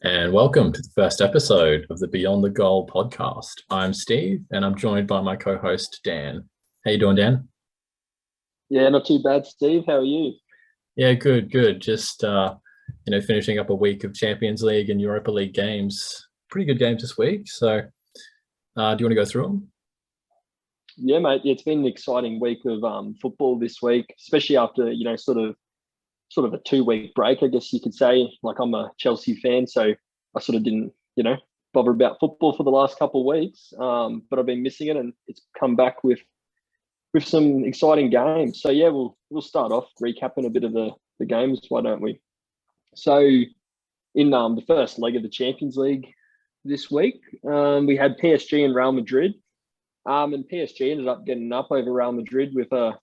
And welcome to the first episode of the Beyond the Goal podcast. I'm Steve, and I'm joined by my co-host Dan. How you doing, Dan? Yeah, not too bad, Steve. How are you? Yeah, good. Just finishing up a week of Champions League and Europa League games. Pretty good games this week. So, do you want to go through them? Yeah, mate. It's been an exciting week of football this week, especially after sort of a 2 week break, I guess you could say. Like, I'm a Chelsea fan, so I sort of didn't bother about football for the last couple of weeks. But I've been missing it, and it's come back with some exciting games. So yeah, we'll start off recapping a bit of the games. Why don't we? So in the first leg of the Champions League this week, we had PSG and Real Madrid. And PSG ended up getting up over Real Madrid with a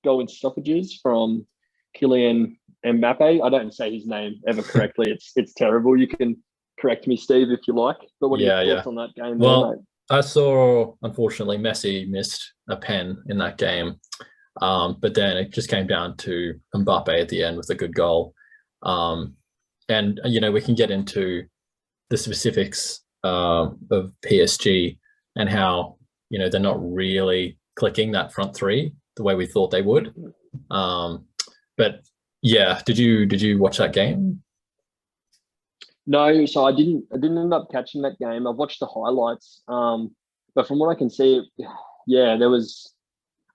goal in stoppages from Kylian Mbappe. I don't say his name ever correctly. It's terrible. You can correct me, Steve, if you like. But what are your thoughts on that game? Well, mate? I saw, unfortunately, Messi missed a pen in that game. But then it just came down to Mbappe at the end with a good goal. And we can get into the specifics of PSG and how, they're not really clicking that front three the way we thought they would. But yeah, did you watch that game? No, so I didn't end up catching that game. I've watched the highlights. But from what I can see, yeah, there was,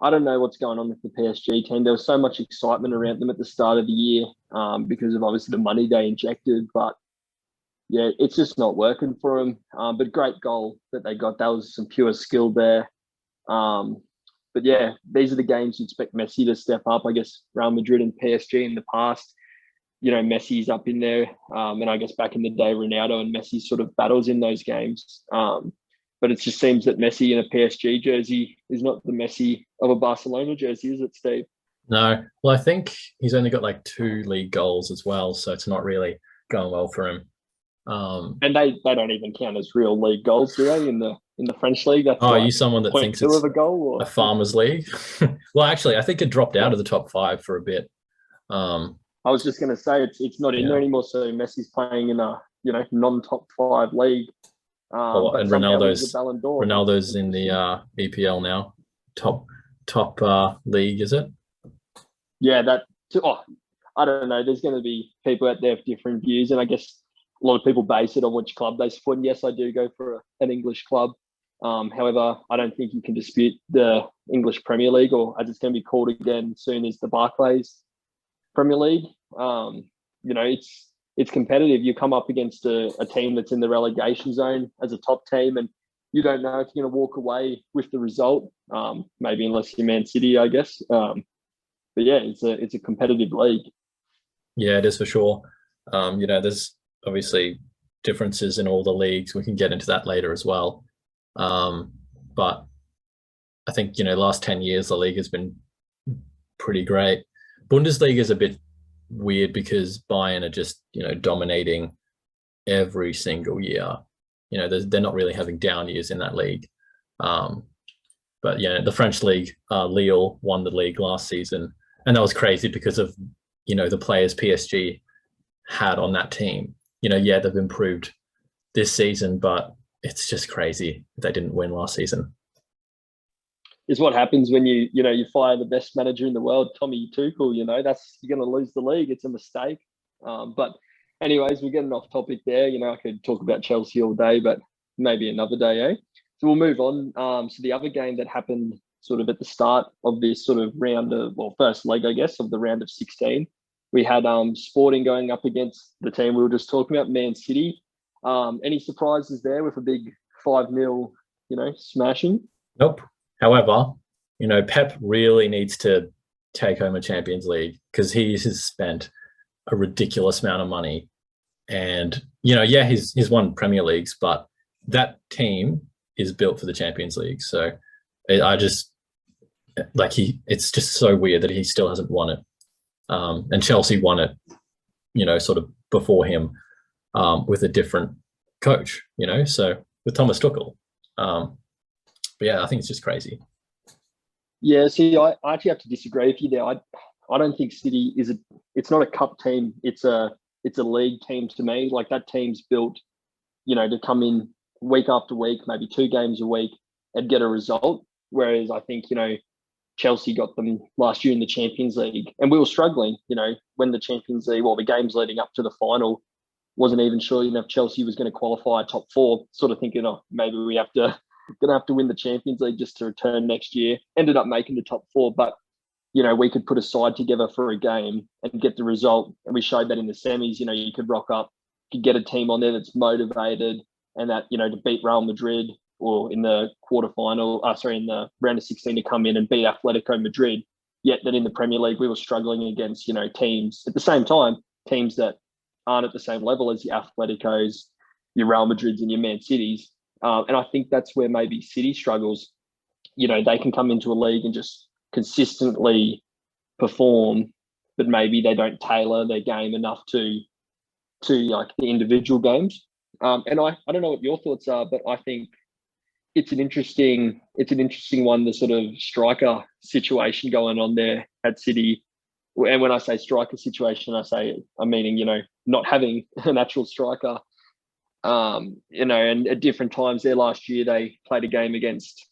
I don't know what's going on with the PSG team. There was so much excitement around them at the start of the year because of obviously the money they injected. But yeah, it's just not working for them. But great goal that they got. That was some pure skill there. But yeah, these are the games you expect Messi to step up. I guess Real Madrid and PSG in the past, Messi's up in there. And I guess back in the day, Ronaldo and Messi sort of battles in those games. But it just seems that Messi in a PSG jersey is not the Messi of a Barcelona jersey, is it, Steve? No. Well, I think he's only got like 2 league goals as well, so it's not really going well for him. And they don't even count as real league goals, do they? In the French league, that's are you someone that thinks it's of a goal or a farmers league? Well, actually, I think it dropped out of the top 5 for a bit. I was just going to say it's not in there anymore. So Messi's playing in a non-top 5 league. And Ronaldo's in the EPL now, top league, is it? Yeah, I don't know. There's going to be people out there with different views, and I guess a lot of people base it on which club they support. And yes, I do go for an English club. However, I don't think you can dispute the English Premier League, or as it's going to be called again soon, is the Barclays Premier League. It's competitive. You come up against a team that's in the relegation zone as a top team, and you don't know if you're going to walk away with the result. Maybe unless you're Man City, I guess. But yeah, it's a competitive league. Yeah, it is for sure. There's obviously differences in all the leagues. We can get into that later as well. But I think, last 10 years, the league has been pretty great. Bundesliga is a bit weird because Bayern are just, dominating every single year. They're not really having down years in that league. But yeah, the French league, Lille won the league last season. And that was crazy because of, the players PSG had on that team. Yeah, they've improved this season, but it's just crazy they didn't win last season. Is what happens when you fire the best manager in the world, Tommy Tuchel. You're going to lose the league. It's a mistake. But anyways, we're getting off topic there. I could talk about Chelsea all day, but maybe another day, eh? So we'll move on. So the other game that happened sort of at the start of this sort of first leg, I guess, of the round of 16, we had Sporting going up against the team we were just talking about, Man City. Any surprises there with a big 5-0, smashing? Nope. However, Pep really needs to take home a Champions League because he has spent a ridiculous amount of money. And, he's won Premier Leagues, but that team is built for the Champions League. So it's just so weird that he still hasn't won it. And Chelsea won it, sort of before him with a different coach, so with Thomas Tuchel. But yeah, I think it's just crazy. Yeah, see, I actually have to disagree with you there. I don't think City it's not a cup team. It's a it's a league team to me. Like that team's built, to come in week after week, maybe 2 games a week and get a result. Whereas I think, Chelsea got them last year in the Champions League and we were struggling, when the Champions League, the games leading up to the final, wasn't even sure, if Chelsea was going to qualify top 4, sort of thinking, maybe we gonna have to win the Champions League just to return next year. Ended up making the top 4, but we could put a side together for a game and get the result. And we showed that in the semis, you could rock up, you could get a team on there that's motivated and that, to beat Real Madrid or in the in the round of 16 to come in and beat Atletico Madrid. Yet that in the Premier League, we were struggling against, teams at the same time, teams that aren't at the same level as your Atleticos, your Real Madrids and your Man Cities. And I think that's where maybe City struggles. They can come into a league and just consistently perform, but maybe they don't tailor their game enough to like the individual games. And I don't know what your thoughts are, but I think it's an interesting one, the sort of striker situation going on there at City. And when I say striker situation, I'm meaning, not having an actual striker. And at different times there last year, they played a game against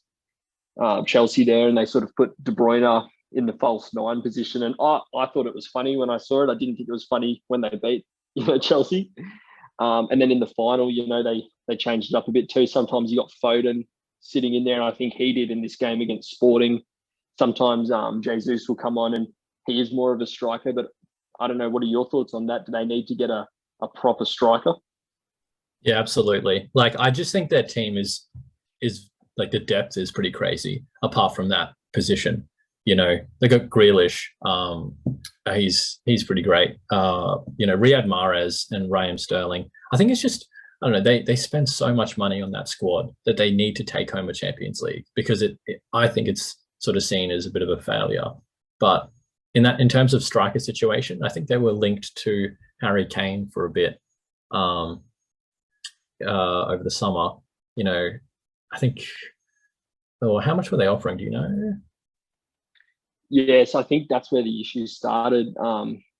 Chelsea there and they sort of put De Bruyne in the false 9 position. And I thought it was funny when I saw it. I didn't think it was funny when they beat, Chelsea. And then in the final, they changed it up a bit too. Sometimes you got Foden sitting in there, and I think he did in this game against Sporting. Sometimes Jesus will come on and he is more of a striker, but I don't know. What are your thoughts on that? Do they need to get a proper striker? Yeah, absolutely. Like, I just think their team is like the depth is pretty crazy. Apart from that position, they got Grealish. He's pretty great. Riyad Mahrez and Raheem Sterling. I think it's just, I don't know. They spend so much money on that squad that they need to take home a Champions League because I think it's sort of seen as a bit of a failure. But in terms of striker situation, I think they were linked to Harry Kane for a bit over the summer. I think, how much were they offering? Do you know? Yes, I think that's where the issue started.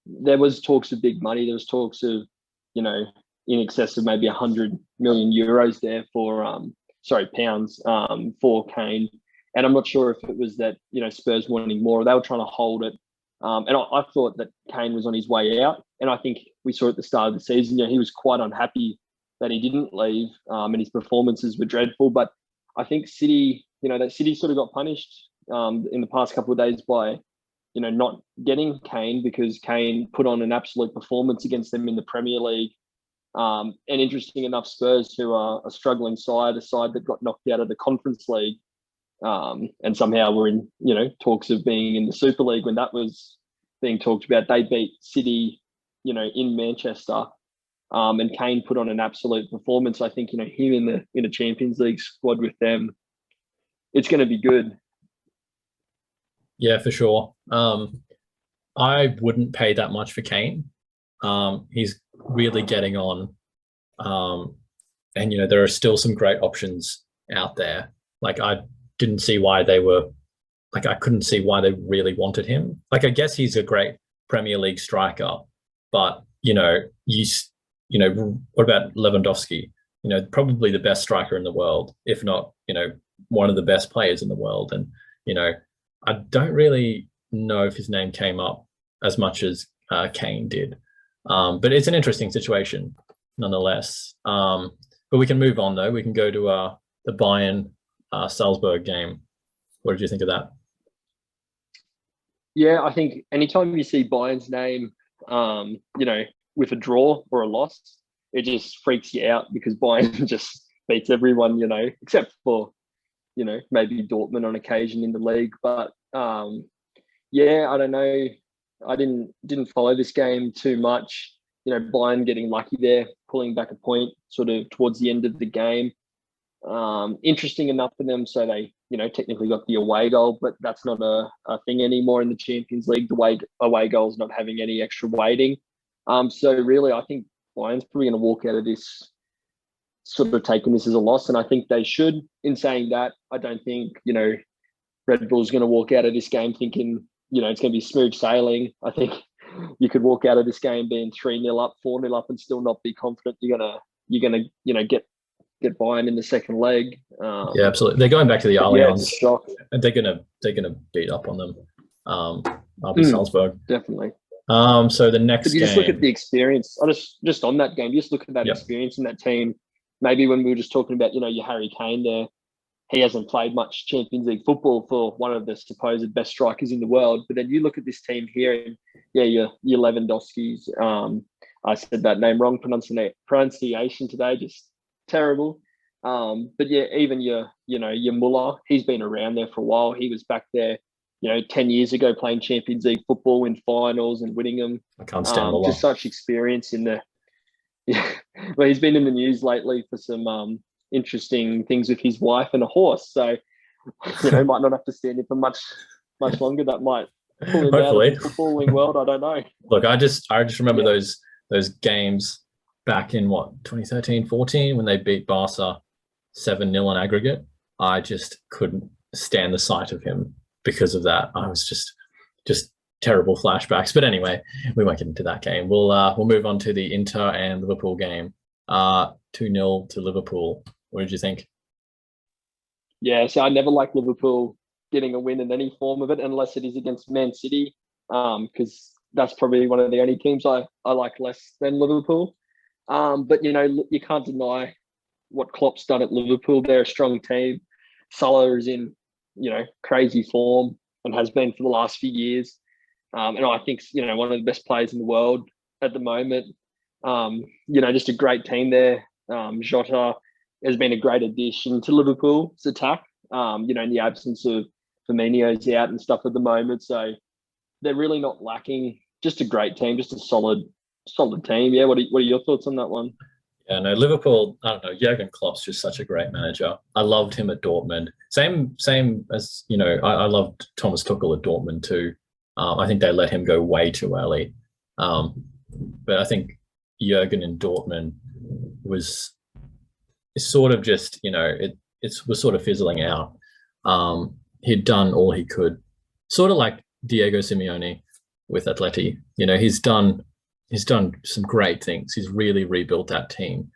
There was talks of big money. There was talks of, in excess of maybe 100 million euros there for, pounds for Kane. And I'm not sure if it was that, Spurs wanting more. They were trying to hold it. And I thought that Kane was on his way out. And I think we saw at the start of the season, he was quite unhappy that he didn't leave and his performances were dreadful. But I think City, that City sort of got punished in the past couple of days by, not getting Kane because Kane put on an absolute performance against them in the Premier League. And interesting enough, Spurs, who are a struggling side, a side that got knocked out of the Conference League, and somehow were in, talks of being in the Super League when that was being talked about. They beat City, in Manchester, and Kane put on an absolute performance. I think, him in the Champions League squad with them, it's going to be good. Yeah, for sure. I wouldn't pay that much for Kane. He's really getting on. And, there are still some great options out there. Like, I couldn't see why they really wanted him. Like, I guess he's a great Premier League striker, but, what about Lewandowski? Probably the best striker in the world, if not, one of the best players in the world. And, I don't really know if his name came up as much as Kane did. But it's an interesting situation nonetheless. But we can move on, though. We can go to the Bayern Salzburg game. What did you think of that? Yeah, I think anytime you see Bayern's name, with a draw or a loss, it just freaks you out because Bayern just beats everyone, except for, maybe Dortmund on occasion in the league. But yeah, I don't know. I didn't follow this game too much. Bayern getting lucky there, pulling back a point sort of towards the end of the game. Interesting enough for them. So they, technically got the away goal, but that's not a thing anymore in the Champions League. The away goal is not having any extra weighting. So really, I think Bayern's probably going to walk out of this sort of taking this as a loss, and I think they should. In saying that, I don't think, Red Bull's going to walk out of this game thinking, it's going to be smooth sailing. I think you could walk out of this game being 3-0 up, 4-0 up, and still not be confident you're gonna get by them in the second leg. Yeah, absolutely. They're going back to the Allianz, and they're gonna beat up on them. RB Salzburg, definitely. So the next but you game, just look at the experience. I just on that game, you just look at that experience in that team. Maybe when we were just talking about, your Harry Kane there, he hasn't played much Champions League football for one of the supposed best strikers in the world. But then you look at this team here, and your Lewandowski's. I said that name wrong, pronunciation today, just terrible. But yeah, even your Muller, he's been around there for a while. He was back there, 10 years ago playing Champions League football in finals and winning them. I can't stand Muller. Just such experience in the. Yeah, well, he's been in the news lately for some interesting things with his wife and a horse. So, might not have to stand in for much longer. That might pull him out of the footballing world. I don't know. Look, I just remember those games back in 2013-14 when they beat Barca 7-0 on aggregate. I just couldn't stand the sight of him because of that. I was just terrible flashbacks. But anyway, we won't get into that game. We'll move on to the Inter and Liverpool game. 2-0 to Liverpool. What did you think? Yeah, so I never like Liverpool getting a win in any form of it unless it is against Man City, because that's probably one of the only teams I like less than Liverpool. But you can't deny what Klopp's done at Liverpool. They're a strong team. Salah is in crazy form and has been for the last few years. And I think, one of the best players in the world at the moment. Just a great team there. Jota has been a great addition to Liverpool's attack, in the absence of Firmino's out and stuff at the moment. So they're really not lacking. Just a great team, just a solid team. Yeah, what are your thoughts on that one? Yeah, no, Liverpool, I don't know, Jurgen Klopp's just such a great manager. I loved him at Dortmund. Same as, I loved Thomas Tuchel at Dortmund too. I think they let him go way too early. But I think Jurgen in Dortmund was sort of just, it was sort of fizzling out. He'd done all he could, sort of like Diego Simeone with Atleti. He's done some great things. He's really rebuilt that team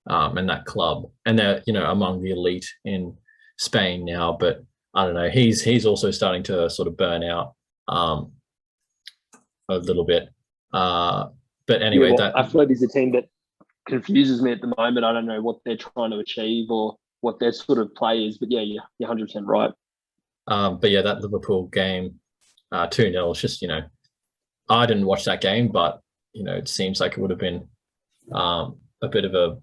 and that club, and they're among the elite in Spain now. But I don't know. He's also starting to sort of burn out a little bit. But anyway, Atleti is a team that confuses me at the moment. I don't know what they're trying to achieve or what their sort of play is. But yeah, you're 100% right. But yeah, that Liverpool game, 2-0. It's just I didn't watch that game, but it seems like it would have been a bit of a.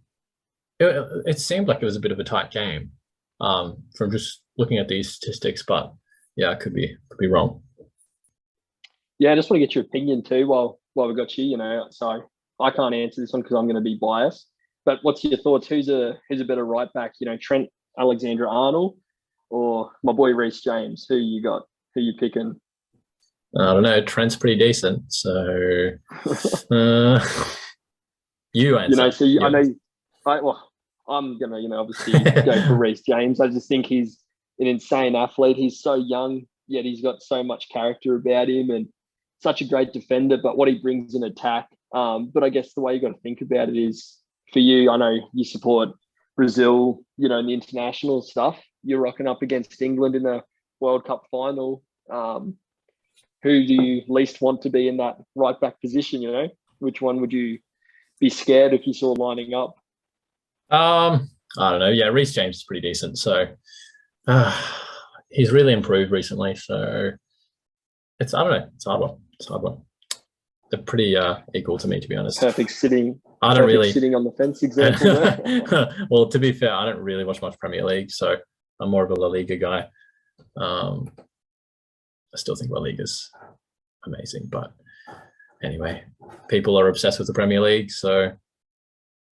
It seemed like it was a bit of a tight game from just looking at these statistics, but yeah, I could be wrong. Yeah, I just want to get your opinion too while we got you. So I can't answer this one because I'm going to be biased. But what's your thoughts? Who's a better right back? Trent Alexander-Arnold or my boy Reece James? Who you got? Who you picking? I don't know. Trent's pretty decent, so you answer. I know. I'm gonna obviously go for Reece James. I just think he's an insane athlete. He's so young, yet he's got so much character about him and such a great defender. But what he brings in attack. But I guess the way you got to think about it is, for you, I know you support Brazil. In the international stuff, you're rocking up against England in the World Cup final. Who do you least want to be in that right back position? Which one would you be scared if you saw lining up? I don't know. Yeah, Reece James is pretty decent. So he's really improved recently. So I don't know. It's a hard one. They're pretty equal to me, to be honest. Perfect sitting. I don't really sitting on the fence example there. Well, to be fair, I don't really watch much Premier League, so I'm more of a La Liga guy. I still think La Liga's amazing, but anyway, people are obsessed with the Premier League, so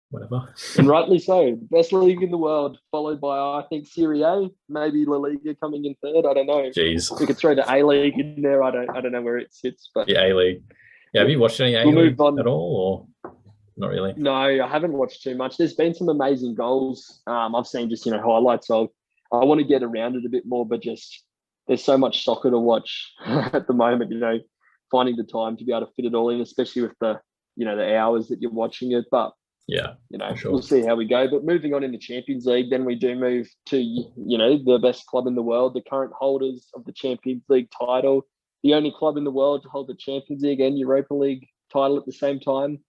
whatever. And rightly so. Best league in the world, followed by, I think, Serie A, maybe La Liga coming in third. I don't know. Jeez. We could throw the A-League in there. I don't know where it sits, but the A-League. Yeah, have you watched any A-League at all, or not really? No, I haven't watched too much. There's been some amazing goals. I've seen just highlights of. I want to get around it a bit more, but just there's so much soccer to watch at the moment. finding the time to be able to fit it all in, especially with the the hours that you're watching it. But Yeah, sure. We'll see how we go. But moving on in the Champions League, then we do move to the best club in the world, the current holders of the Champions League title, the only club in the world to hold the Champions League and Europa League title at the same time.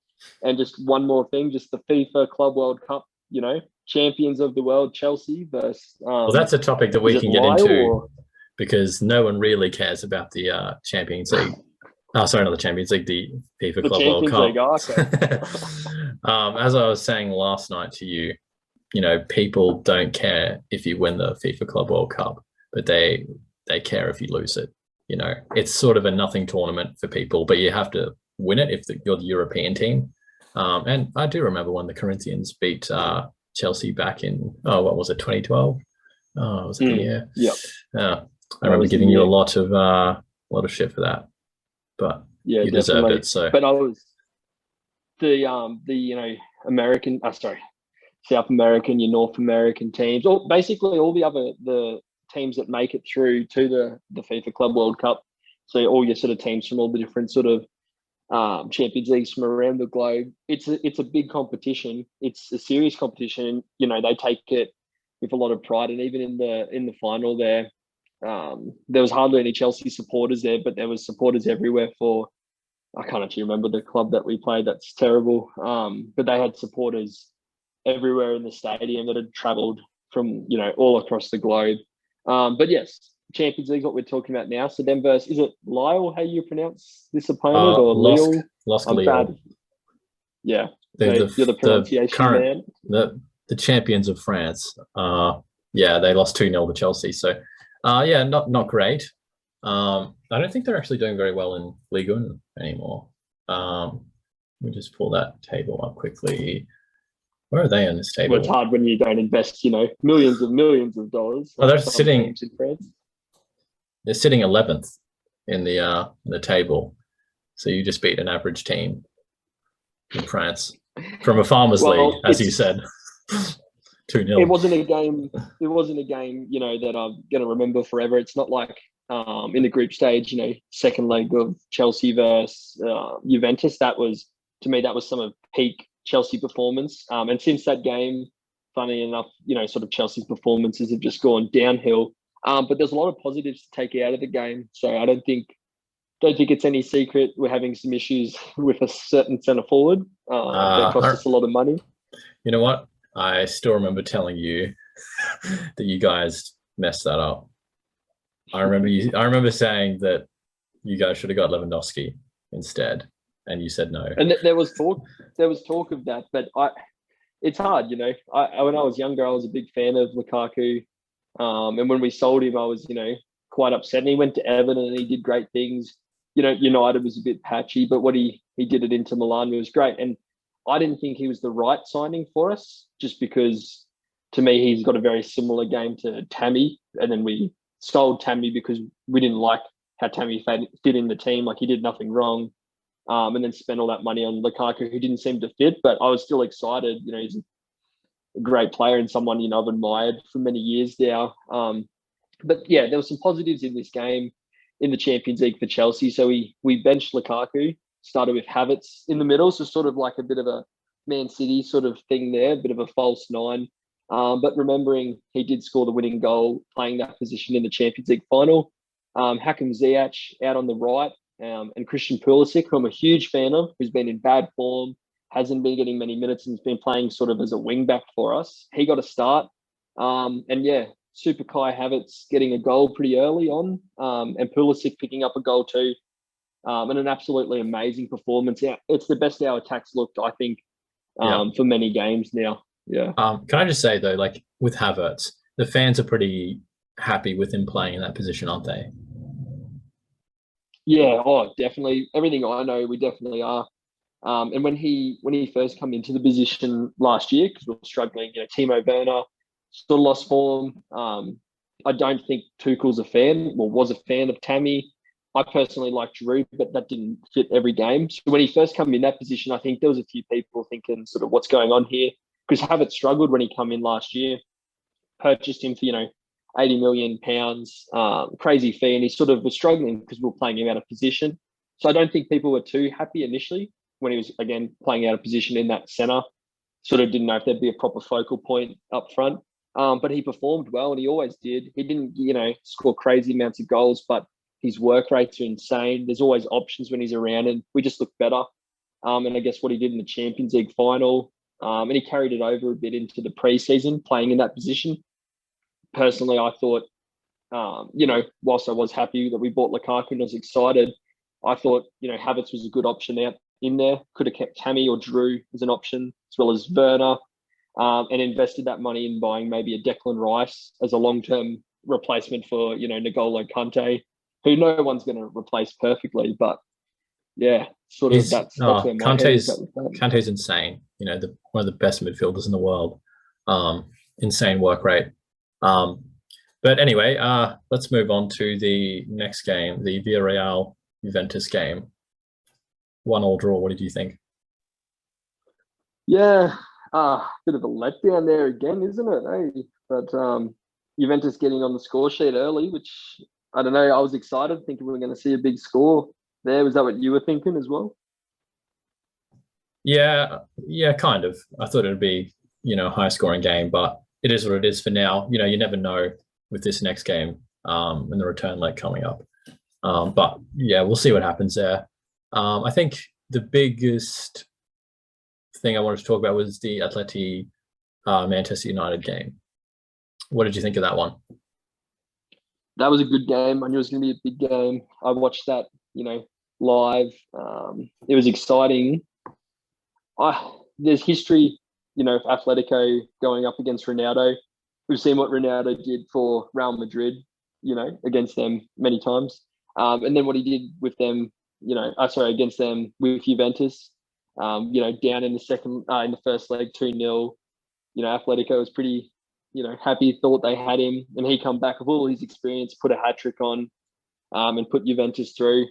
And just one more thing, just the FIFA Club World Cup, champions of the world, Chelsea versus. Well, that's a topic that we can get into because no one really cares about the Champions League. Oh, sorry, not the Champions League, the FIFA Club World Cup. League, okay. As I was saying last night to you, people don't care if you win the FIFA Club World Cup, but they care if you lose it. It's sort of a nothing tournament for people, but you have to win it if you're the European team. And I do remember when the Corinthians beat Chelsea back in, what was it, 2012? Oh, was it the year? Yeah. I remember giving you a lot of shit for that, but yeah, you deserved it. So, but I was the American, South American, your North American teams, or basically all the teams that make it through to the FIFA Club World Cup. So all your sort of teams from all the different sort of Champions Leagues from around the globe. It's a big competition. It's a serious competition. They take it with a lot of pride. And even in the final there was hardly any Chelsea supporters there, but there was supporters everywhere for, I can't actually remember the club that we played. That's terrible. But they had supporters everywhere in the stadium that had travelled from, all across the globe. But yes, Champions League is what we're talking about now. So then versus, is it Lille, how you pronounce this opponent, or Lille? Lille. Yeah. You're the pronunciation man. The champions of France. They lost 2-0 to Chelsea. So, not great. I don't think they're actually doing very well in Ligue 1 anymore. Let me just pull that table up quickly. Where are they on this table? Well, it's hard when you don't invest, millions of dollars. Oh, they're sitting in France. They're sitting 11th in the table. So you just beat an average team in France from a farmers league, as you said. 2-0. It wasn't a game. It wasn't a game, that I'm going to remember forever. It's not like in the group stage, second leg of Chelsea versus Juventus. That was, to me, that was some of peak Chelsea performance. And since that game, funny enough, sort of Chelsea's performances have just gone downhill. But there's a lot of positives to take out of the game. So I don't think it's any secret we're having some issues with a certain centre forward that cost us a lot of money. You know what? I still remember telling you that you guys messed that up. I remember saying that you guys should have got Lewandowski instead, and you said no. And there was talk of that, but it's hard, when I was younger, I was a big fan of Lukaku. And when we sold him, I was, quite upset. And he went to Everton and he did great things. United was a bit patchy, but what he did at Inter Milan was great. And I didn't think he was the right signing for us, just because to me, he's got a very similar game to Tammy. And then we sold Tammy because we didn't like how Tammy fit in the team. Like, he did nothing wrong. And then spent all that money on Lukaku, who didn't seem to fit. But I was still excited. He's a great player and someone, I've admired for many years now. But yeah, there were some positives in this game in the Champions League for Chelsea. So we benched Lukaku, started with Havertz in the middle. So sort of like a bit of a Man City sort of thing there, a bit of a false nine. But remembering he did score the winning goal playing that position in the Champions League final. Hakim Ziyech out on the right, and Christian Pulisic, who I'm a huge fan of, who's been in bad form, hasn't been getting many minutes and has been playing sort of as a wing back for us. He got a start. And yeah, Super Kai Havertz getting a goal pretty early on, and Pulisic picking up a goal too. And an absolutely amazing performance. Yeah, it's the best our attack's looked, I think, for many games now. Yeah. Can I just say though, like with Havertz, the fans are pretty happy with him playing in that position, aren't they? Yeah, definitely. Everything I know, we definitely are. And when he first came into the position last year, because we were struggling, Timo Werner sort of lost form. I don't think Tuchel's was a fan of Tammy. I personally liked Giroud, but that didn't fit every game. So when he first came in that position, I think there was a few people thinking sort of what's going on here, because Havertz struggled when he came in last year. Purchased him for, £80 million, crazy fee, and he sort of was struggling because we were playing him out of position. So I don't think people were too happy initially when he was, again, playing out of position in that centre. Sort of didn't know if there'd be a proper focal point up front. But he performed well, and he always did. He didn't, score crazy amounts of goals, but his work rates are insane. There's always options when he's around, and we just look better. And I guess what he did in the Champions League final, and he carried it over a bit into the preseason, playing in that position. Personally, I thought, whilst I was happy that we bought Lukaku and I was excited, I thought, Havertz was a good option out in there. Could have kept Tammy or Drew as an option, as well as Werner, and invested that money in buying maybe a Declan Rice as a long-term replacement for, N'Golo Kante, who no one's going to replace perfectly. But yeah, that's where my head is at with that. Kante's insane. One of the best midfielders in the world. Insane work rate. But anyway, let's move on to the next game, the Villarreal Juventus game. 1-1 draw. What did you think? Yeah, bit of a letdown there again, isn't it? Hey? But Juventus getting on the score sheet early, which I don't know. I was excited, thinking we were going to see a big score there. Was that what you were thinking as well? Yeah, kind of. I thought it'd be, a high-scoring game, but it is what it is for now. You never know with this next game and the return leg coming up. But yeah, we'll see what happens there. I think the biggest thing I wanted to talk about was the Atleti Manchester United game. What did you think of that one? That was a good game. I knew it was going to be a big game. I watched that, live. It was exciting. There's history, of Atletico going up against Ronaldo. We've seen what Ronaldo did for Real Madrid, against them many times. And then what he did with them, against them with Juventus, down in the first leg, 2-0. Atletico was pretty, happy, thought they had him, and he come back with all his experience, put a hat-trick on, and put Juventus through.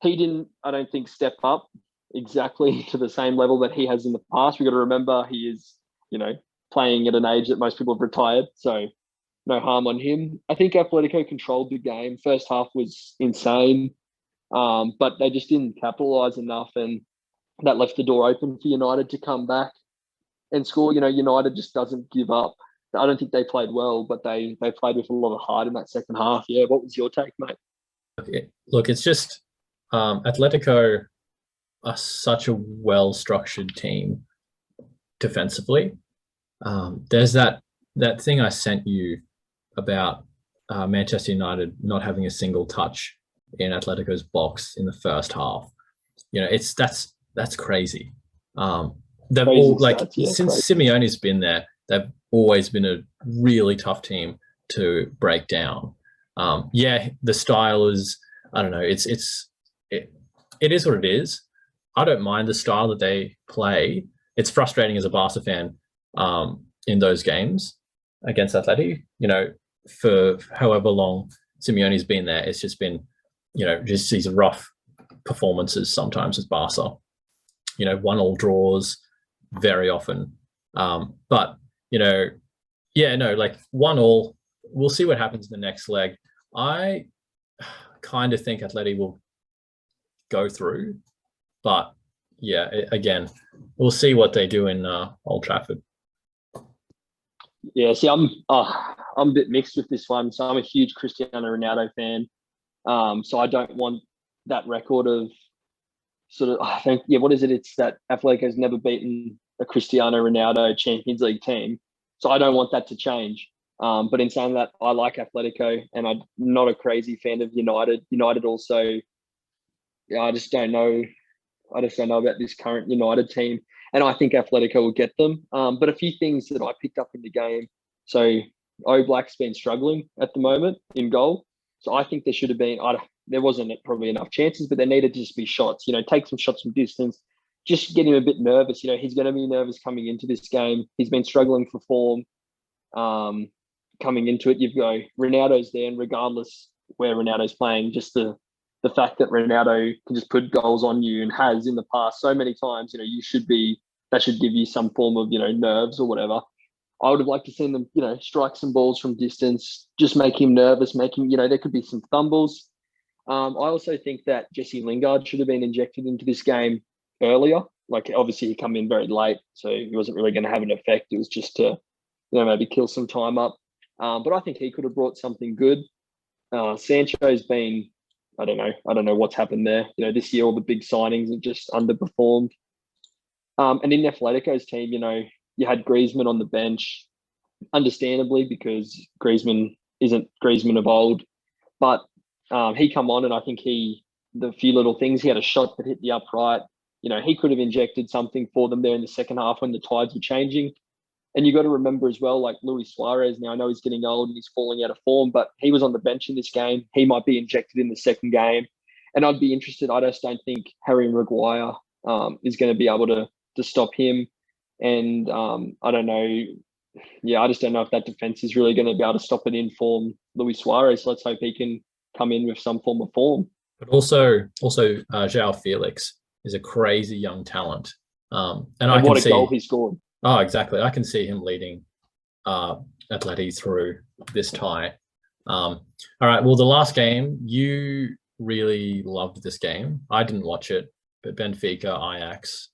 He didn't, I don't think, step up exactly to the same level that he has in the past. We've got to remember he is, playing at an age that most people have retired, so no harm on him. I think Atletico controlled the game. First half was insane, but they just didn't capitalise enough, and that left the door open for United to come back and score. United just doesn't give up. I don't think they played well, but they played with a lot of heart in that second half. Yeah, what was your take, mate? Look, it's just Atletico are such a well-structured team defensively. There's that thing I sent you about Manchester United not having a single touch in Atletico's box in the first half. That's crazy. They've Crazy all stats, yeah, since crazy. Simeone's been there, they've always been a really tough team to break down. The style is, I don't know, it is what it is. I don't mind the style that they play. It's frustrating as a Barca fan in those games against Atleti. For however long Simeone's been there, it's just been, just these rough performances sometimes with Barca. 1-1 draws very often. But 1-1. We'll see what happens in the next leg. I kind of think Atleti will go through, but again, we'll see what they do in Old Trafford. Yeah, see, I'm a bit mixed with this one. So I'm a huge Cristiano Ronaldo fan. So I don't want that record of I think, what is it? It's that Atletico's never beaten a Cristiano Ronaldo Champions League team. So I don't want that to change. But in saying that, I like Atletico, and I'm not a crazy fan of United. United also, I just don't know. I just don't know about this current United team. And I think Atletico will get them. But a few things that I picked up in the game. So Oblak's been struggling at the moment in goal. So I think there should have been, there wasn't probably enough chances, but there needed to just be shots, take some shots from distance, just get him a bit nervous. He's going to be nervous coming into this game. He's been struggling for form coming into it. You've got Ronaldo's there, and regardless where Ronaldo's playing, just the fact that Ronaldo can just put goals on you and has in the past so many times, that should give you some form of, nerves or whatever. I would have liked to see them, strike some balls from distance, just make him nervous, there could be some fumbles. I also think that Jesse Lingard should have been injected into this game earlier. Like, obviously, he come in very late, so he wasn't really going to have an effect. It was just to, maybe kill some time up. But I think he could have brought something good. Sancho's been, I don't know what's happened there. This year all the big signings have just underperformed. And in Atletico's team, you had Griezmann on the bench, understandably, because Griezmann isn't Griezmann of old. But he come on, and I think the few little things, he had a shot that hit the upright. He could have injected something for them there in the second half when the tides were changing. And you got to remember as well, like Luis Suarez, now I know he's getting old and he's falling out of form, but he was on the bench in this game. He might be injected in the second game. And I'd be interested. I just don't think Harry Maguire is going to be able to stop him. And I don't know. Yeah, I just don't know if that defense is really going to be able to stop an in-form Luis Suarez. Let's hope he can come in with some form of form. But also, João Felix is a crazy young talent. And I can see what a goal he scored. Oh, exactly. I can see him leading Atleti through this tie. All right. Well, the last game, you really loved this game. I didn't watch it, but Benfica, Ajax.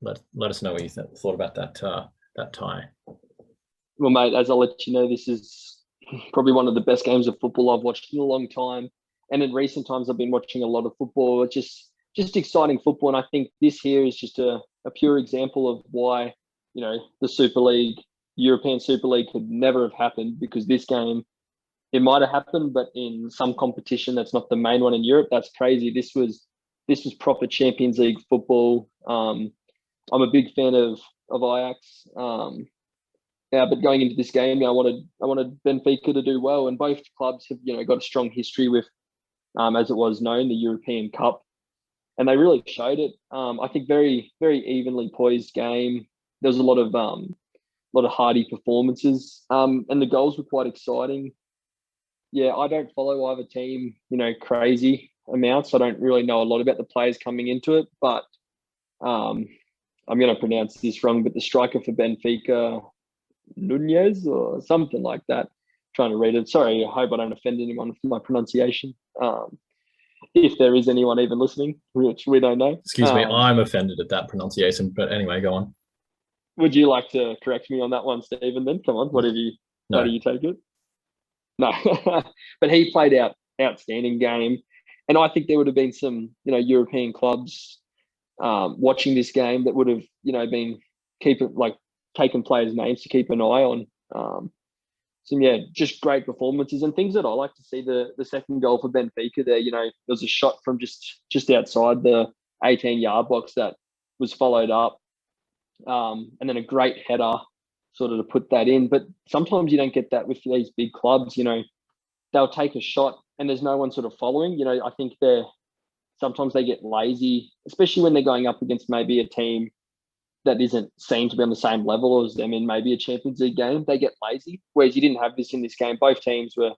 Let us know what you thought about that tie. Well, mate, as I'll let you know, this is probably one of the best games of football I've watched in a long time. And in recent times, I've been watching a lot of football. It's just exciting football. And I think this here is just a pure example of why, the Super League, European Super League could never have happened, because this game, it might have happened, but in some competition that's not the main one in Europe, that's crazy. This was proper Champions League football. I'm a big fan of Ajax. But going into this game, I wanted Benfica to do well, and both clubs have got a strong history with, as it was known, the European Cup, and they really showed it. I think very, very evenly poised game. There was a lot of hardy performances, and the goals were quite exciting. Yeah, I don't follow either team, crazy amounts. I don't really know a lot about the players coming into it, but I'm going to pronounce this wrong, but the striker for Benfica, Nunez or something like that. Trying to read it. Sorry, I hope I don't offend anyone with my pronunciation. If there is anyone even listening, which we don't know. Excuse me, I'm offended at that pronunciation. But anyway, go on. Would you like to correct me on that one, Stephen? Then come on. How do you take it? No, but he played outstanding game, and I think there would have been some European clubs watching this game that would have been taking players' names to keep an eye on. Just great performances and things that I like to see. The second goal for Benfica there, there was a shot from just outside the 18-yard box that was followed up, and then a great header sort of to put that in. But sometimes you don't get that with these big clubs. They'll take a shot and there's no one sort of following. I think sometimes they get lazy, especially when they're going up against maybe a team that isn't seen to be on the same level as them in maybe a Champions League game. They get lazy, whereas you didn't have this in this game. Both teams were,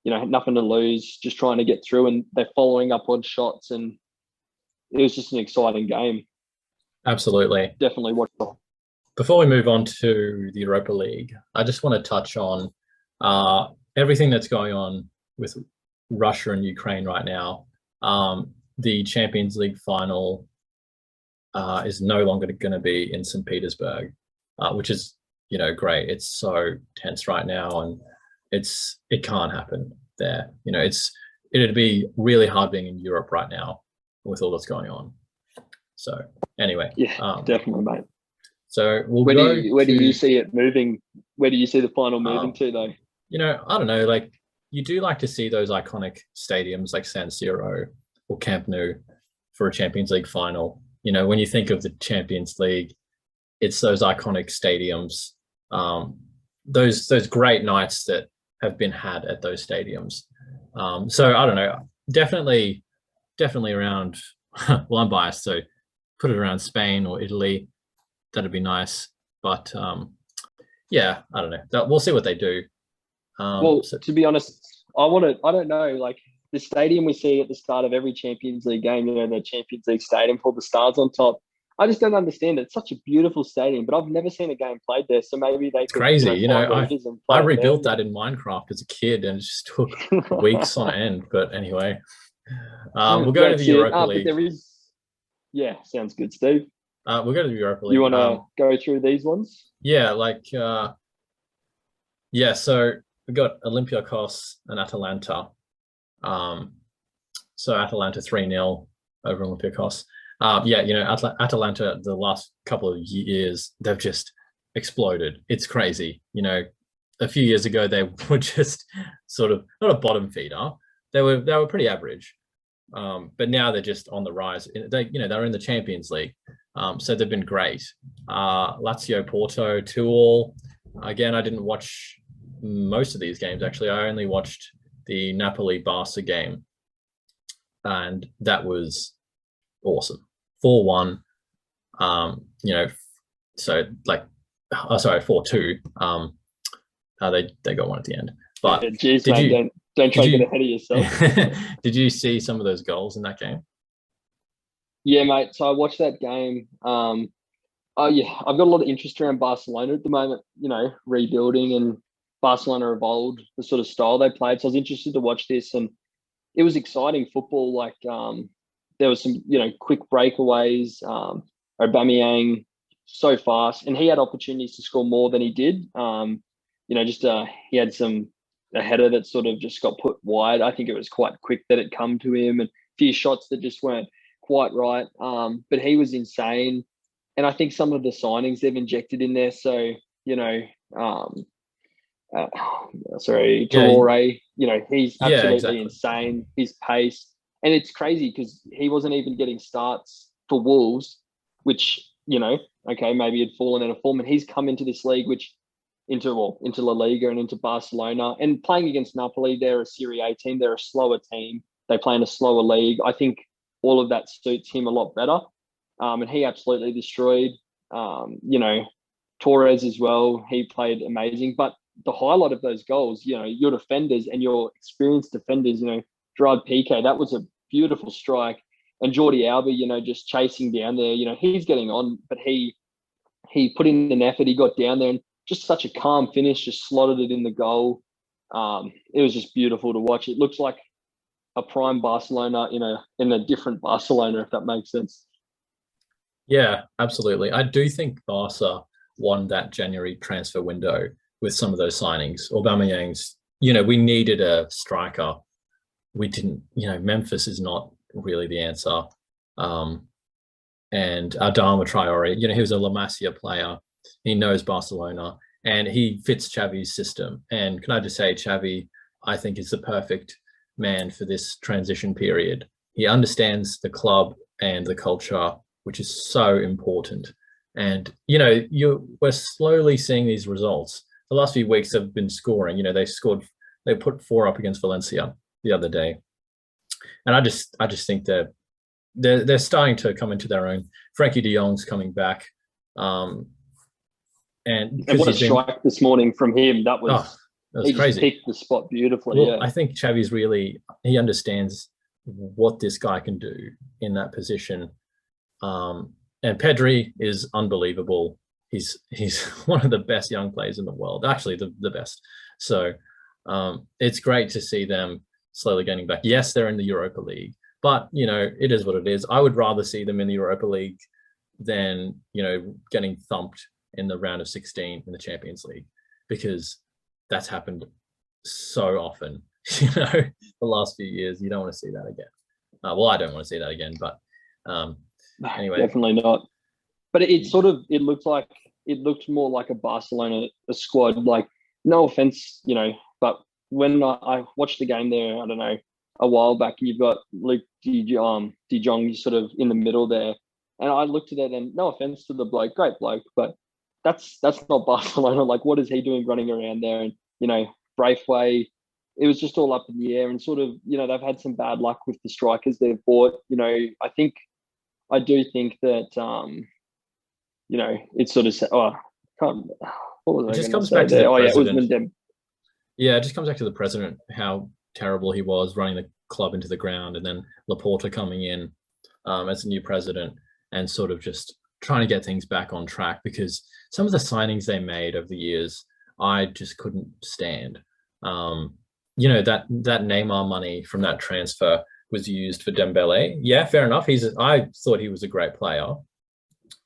had nothing to lose, just trying to get through, and they're following up on shots, and it was just an exciting game. Absolutely. Definitely watch it. Before we move on to the Europa League, I just want to touch on everything that's going on with Russia and Ukraine right now. The Champions League final is no longer going to be in St. Petersburg, which is, great. It's so tense right now, and it can't happen there. It'd be really hard being in Europe right now with all that's going on. So anyway, definitely, mate. So where do you see it moving? Where do you see the final moving to, though? I don't know. Like, you do like to see those iconic stadiums like San Siro or Camp Nou for a Champions League final. When you think of the Champions League, it's those iconic stadiums, those great nights that have been had at those stadiums. So I don't know. Definitely around. Well, I'm biased, so put it around Spain or Italy. That'd be nice. But I don't know. We'll see what they do. To be honest, I don't know. Like, the stadium we see at the start of every Champions League game, the Champions League stadium with all the stars on top. I just don't understand it. It's such a beautiful stadium, but I've never seen a game played there. So maybe they could, crazy. I rebuilt that in Minecraft as a kid, and it just took weeks on end. But anyway, We'll go to the That's it. Europa But League. there is, yeah, sounds good, Steve. We'll go to the Europa League. You want to go through these ones? Yeah, yeah. So we got Olympiacos and Atalanta. So Atalanta 3-0 over Olympiacos. Yeah, Atalanta the last couple of years they've just exploded. It's crazy. A few years ago they were just sort of not a bottom feeder. They were pretty average. But now they're just on the rise. They're in the Champions League. So they've been great. Lazio Porto 2-2. Again, I didn't watch most of these games actually. I only watched the Napoli Barca game, and that was awesome. 4-1. So like, sorry, 4-2. They got one at the end. But geez, man, don't try to get ahead of yourself. Did you see some of those goals in that game? Yeah, mate. So I watched that game. Oh yeah, I've got a lot of interest around Barcelona at the moment. Rebuilding, and Barcelona evolved the sort of style they played. So I was interested to watch this, and it was exciting football. Like there was some quick breakaways. Aubameyang so fast, and he had opportunities to score more than he did. He had a header that sort of just got put wide. I think it was quite quick that it come to him, and a few shots that just weren't quite right. But he was insane. And I think some of the signings they've injected in there. So, Traore, he's absolutely insane. His pace. And it's crazy because he wasn't even getting starts for Wolves, which, okay, maybe had fallen out of form. And he's come into this league, into La Liga and into Barcelona, and playing against Napoli. They're a Serie A team. They're a slower team. They play in a slower league. I think all of that suits him a lot better. And he absolutely destroyed, Torres as well. He played amazing. But the highlight of those goals, your defenders and your experienced defenders, Gerard Piqué, that was a beautiful strike. And Jordi Alba, just chasing down there, he's getting on, but he put in an effort. He got down there and just such a calm finish, just slotted it in the goal. It was just beautiful to watch. It looks like a prime Barcelona in a different Barcelona, if that makes sense. Yeah, absolutely. I do think Barca won that January transfer window with some of those signings. Aubameyang's, we needed a striker. We didn't, Memphis is not really the answer. And Adama Traore, he was a La Masia player. He knows Barcelona and he fits Xavi's system. And can I just say, Xavi, I think, is the perfect man for this transition period. He understands the club and the culture, which is so important. And, we're slowly seeing these results. The last few weeks have been scoring. They put 4 up against Valencia the other day. And I just think they're starting to come into their own. Frankie de Jong's coming back. And what a strike this morning from him. That was he crazy. Just picked the spot beautifully. Well, yeah. I think Xavi's he understands what this guy can do in that position. And Pedri is unbelievable. He's one of the best young players in the world, actually the best. So it's great to see them slowly getting back. Yes, they're in the Europa League, but it is what it is. I would rather see them in the Europa League than getting thumped in the round of 16 in the Champions League, because that's happened so often. The last few years. You don't want to see that again. Well, I don't want to see that again, but anyway, definitely not. But it looked more like a Barcelona squad. Like, no offense, but when I watched the game there, I don't know, a while back, and you've got Luke De Jong sort of in the middle there, and I looked at it, and no offense to the bloke, great bloke, but that's not Barcelona. Like, what is he doing running around there? And Braithwaite, it was just all up in the air, and sort of they've had some bad luck with the strikers they've bought. I do think that it's sort of what was I just going comes to back say to there? the president. It was Mendem. Yeah, it just comes back to the president, how terrible he was running the club into the ground, and then Laporta coming in as the new president and sort of just trying to get things back on track, because some of the signings they made over the years, I just couldn't stand. That Neymar money from that transfer was used for Dembele. Yeah, fair enough. I thought he was a great player.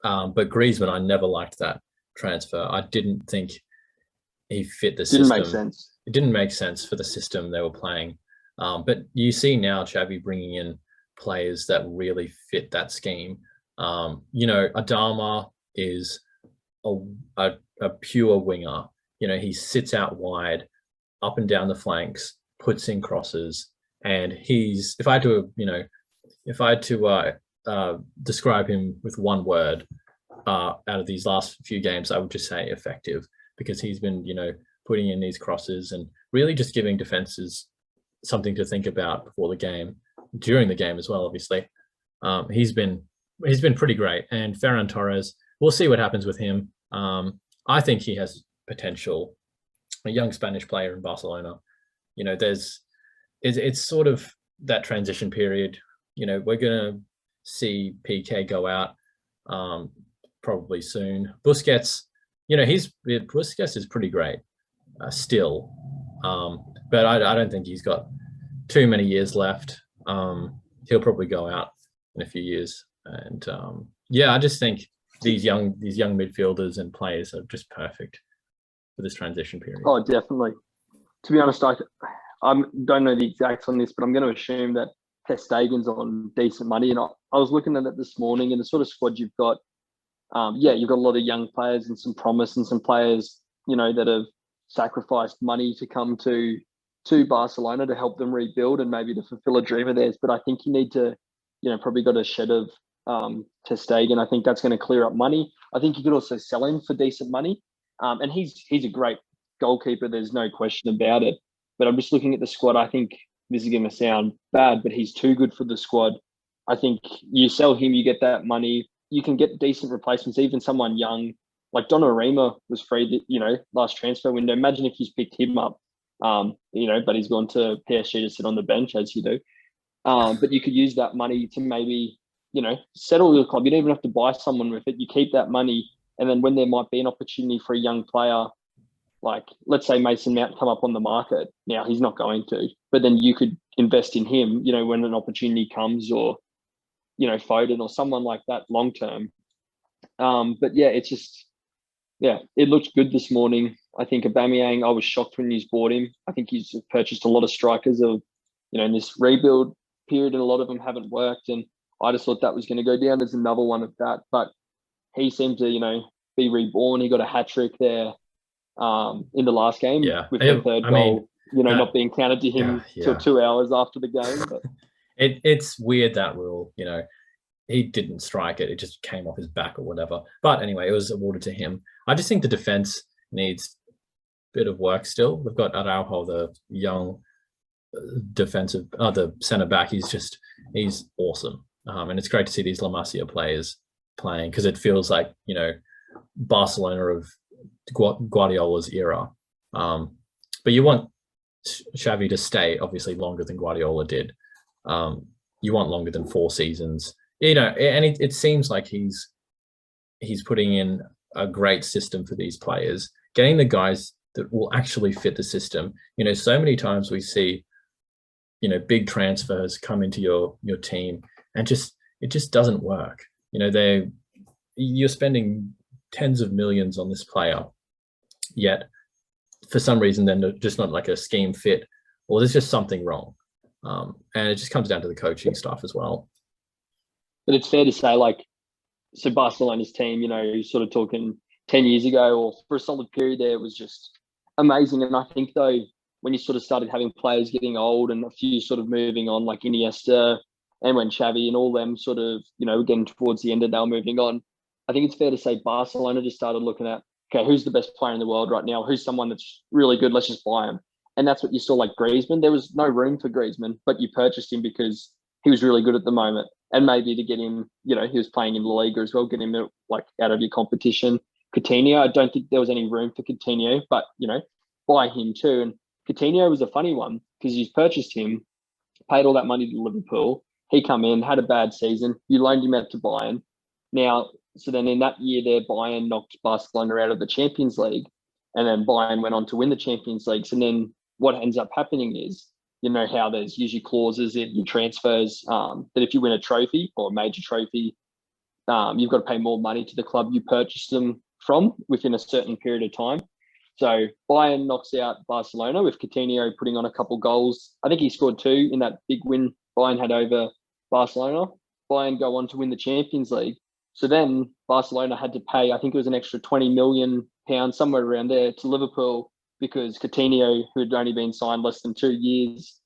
But Griezmann, I never liked that transfer. I didn't think he fit the Didn't make system. sense. It didn't make sense for the system they were playing. But you see now Xavi bringing in players that really fit that scheme. Adama is a pure winger. He sits out wide, up and down the flanks, puts in crosses, and if I had to describe him with one word out of these last few games, I would just say effective, because he's been, putting in these crosses and really just giving defenses something to think about before the game, during the game as well, obviously. He's been pretty great. And Ferran Torres, we'll see what happens with him. I think he has potential. A young Spanish player in Barcelona. It's sort of that transition period. We're gonna see PK go out probably soon. Busquets, Busquets is pretty great still, but I don't think he's got too many years left. He'll probably go out in a few years, and I just think these young midfielders and players are just perfect for this transition period. Oh, definitely. To be honest, I don't know the exacts on this, but I'm going to assume that Ter Stegen's on decent money. And I was looking at it this morning, and the sort of squad you've got, you've got a lot of young players and some promise, and some players, that have sacrificed money to come to Barcelona to help them rebuild and maybe to fulfill a dream of theirs. But I think you need to, probably got a shed of Ter Stegen. I think that's going to clear up money. I think you could also sell him for decent money. And he's a great goalkeeper. There's no question about it. But I'm just looking at the squad. I think this is going to sound bad, but he's too good for the squad. I think you sell him, you get that money. You can get decent replacements, even someone young. Like Donnarumma was free, last transfer window. Imagine if you picked him up, but he's gone to PSG to sit on the bench, as you do. But you could use that money to maybe, settle your club. You don't even have to buy someone with it. You keep that money. And then when there might be an opportunity for a young player, like let's say Mason Mount come up on the market. Now he's not going to, but then you could invest in him, when an opportunity comes, or, Foden or someone like that long term. But yeah, it's just, it looked good this morning. I think Aubameyang, I was shocked when you bought him. I think he's purchased a lot of strikers in this rebuild period, and a lot of them haven't worked. And I just thought that was going to go down as another one of that. But he seemed to, be reborn. He got a hat trick there in the last game with the third goal, not being counted to him till 2 hours after the game. But it's weird, that rule, he didn't strike it. It just came off his back or whatever. But anyway, it was awarded to him. I just think the defense needs a bit of work still. We've got Araujo, the young the centre back. He's awesome. And it's great to see these La Masia players playing, because it feels like, Barcelona of Guardiola's era. But you want Xavi to stay, obviously, longer than Guardiola did. You want longer than 4 seasons. And it seems like he's putting in a great system for these players, getting the guys that will actually fit the system. So many times we see, big transfers come into your team, and it just doesn't work. You're spending tens of millions on this player, yet for some reason then just not like a scheme fit, or there's just something wrong. And it just comes down to the coaching staff as well. But it's fair to say, so Barcelona's team, sort of talking 10 years ago, or for a solid period there, it was just amazing. And I think, though, when you sort of started having players getting old and a few sort of moving on, like Iniesta, and when Xavi and all them sort of, getting towards the end and they were moving on, I think it's fair to say Barcelona just started looking at, okay, who's the best player in the world right now? Who's someone that's really good? Let's just buy him. And that's what you saw, like Griezmann. There was no room for Griezmann, but you purchased him because he was really good at the moment. And maybe to get him, he was playing in La Liga as well, get him out of your competition. Coutinho, I don't think there was any room for Coutinho, but, buy him too. And Coutinho was a funny one, because you purchased him, paid all that money to Liverpool. He come in, had a bad season. You loaned him out to Bayern. Now, so then in that year there, Bayern knocked Barcelona out of the Champions League, and then Bayern went on to win the Champions League. So then what ends up happening is you know how there's usually clauses in your transfers that if you win a trophy or a major trophy, you've got to pay more money to the club you purchased them from within a certain period of time. So Bayern knocks out Barcelona with Coutinho putting on a couple goals. I think he scored 2 in that big win Bayern had over Barcelona. Bayern go on to win the Champions League. So then Barcelona had to pay, I think it was an extra £20 million, somewhere around there, to Liverpool because Coutinho, who had only been signed less than 2 years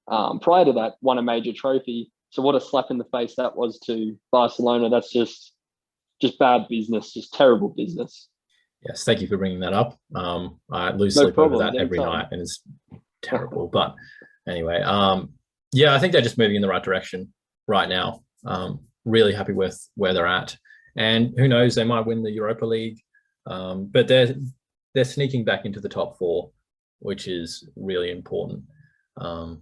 prior to that, won a major trophy. So what a slap in the face that was to Barcelona. That's just bad business, just terrible business. Yes, thank you for bringing that up. I lose sleep over that every night, and it's terrible. But anyway, yeah, I think they're just moving in the right direction right now. Really happy with where they're at, and who knows, they might win the Europa League. But they're sneaking back into the top 4, which is really important. And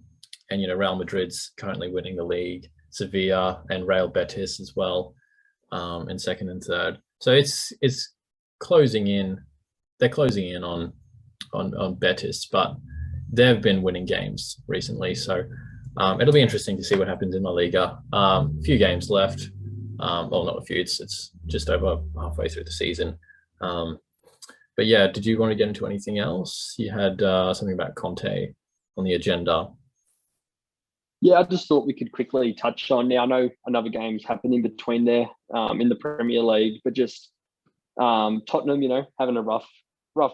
you know, Real Madrid's currently winning the league, Sevilla and Real Betis as well, in second and third. So it's closing in. They're closing in on Betis, but they've been winning games recently. So it'll be interesting to see what happens in La Liga. A few games left. Well, not a few. It's just over halfway through the season. But yeah, did you want to get into anything else? You had something about Conte on the agenda. Yeah, I just thought we could quickly touch on. Now, I know another game's happening between there in the Premier League, but just Tottenham, you know, having a rough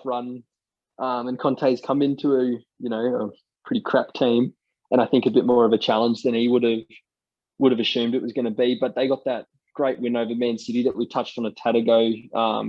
run, and Conte's come into a pretty crap team, and I think a bit more of a challenge than he would have assumed it was going to be. But they got that great win over Man City that we touched on a tad ago,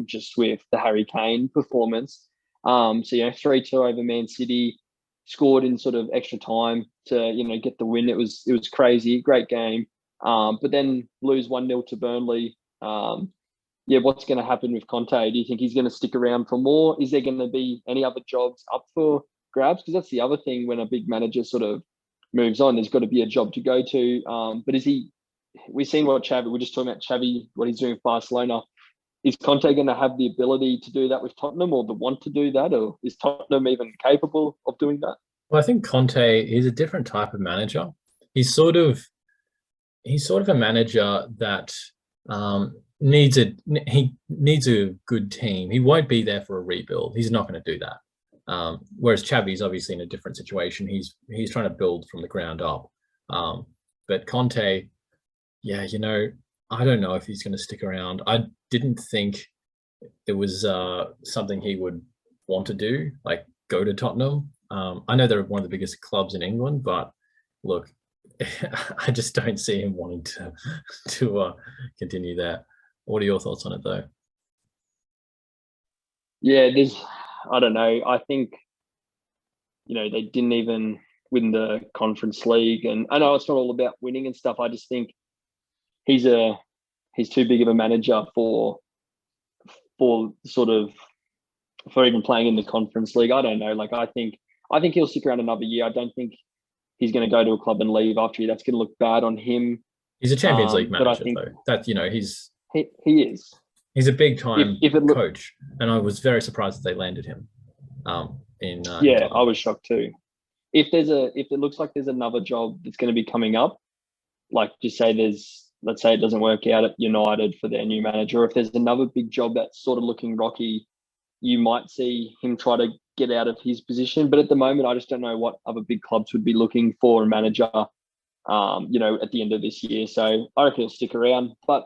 just with the Harry Kane performance. So 3-2 over Man City, scored in sort of extra time to get the win. It was crazy, great game. But then lose 1-0 to Burnley. What's going to happen with Conte? Do you think he's going to stick around for more? Is there going to be any other jobs up for grabs? Because that's the other thing when a big manager sort of moves on, there's got to be a job to go to. But we've seen what Xavi, we're just talking about Xavi, what he's doing with Barcelona. Is Conte going to have the ability to do that with Tottenham, or the want to do that? Or is Tottenham even capable of doing that? Well, I think Conte is a different type of manager. He's sort of a manager that needs a good team. He won't be there for a rebuild. He's not going to do that. Whereas Xavi's obviously in a different situation. He's trying to build from the ground up. But Conte, yeah, I don't know if he's going to stick around. I didn't think it was something he would want to do, like go to Tottenham. I know they're one of the biggest clubs in England, but look, I just don't see him wanting to continue there. What are your thoughts on it, though? Yeah, I don't know. I think, they didn't even win the Conference League. And I know it's not all about winning and stuff. I just think he's too big of a manager for even playing in the Conference League. I don't know. Like, I think he'll stick around another year. I don't think he's going to go to a club and leave after that's going to look bad on him. He's a Champions League manager, though. That he is. He's a big time coach, and I was very surprised that they landed him. I was shocked too. If it looks like there's another job that's going to be coming up, like just say let's say it doesn't work out at United for their new manager, or if there's another big job that's sort of looking rocky, you might see him try to get out of his position. But at the moment, I just don't know what other big clubs would be looking for a manager, at the end of this year. So I reckon he'll stick around. But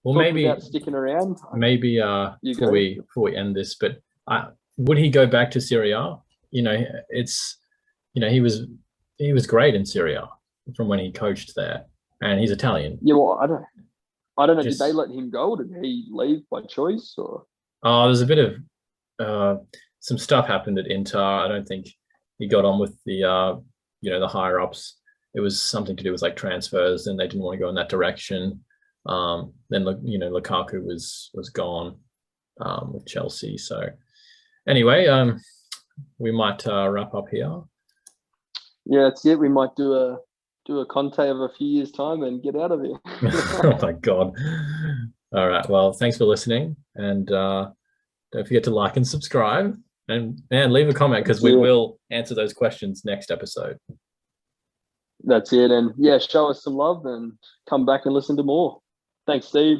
maybe about sticking around. Maybe before we end this, but would he go back to Serie A? He was great in Serie A from when he coached there, and he's Italian. Yeah, well, I don't know. Did they let him go? Did he leave by choice, or? There's a bit of some stuff happened at Inter. I don't think he got on with the the higher ups. It was something to do with like transfers, and they didn't want to go in that direction. Then Lukaku was gone with Chelsea. So anyway, we might wrap up here. Yeah, that's it. We might do a Conte of a few years' time and get out of here. Oh my God. All right. Well, thanks for listening, and don't forget to like and subscribe, and leave a comment because we will answer those questions next episode. That's it. And yeah, show us some love and come back and listen to more. Thanks, Steve.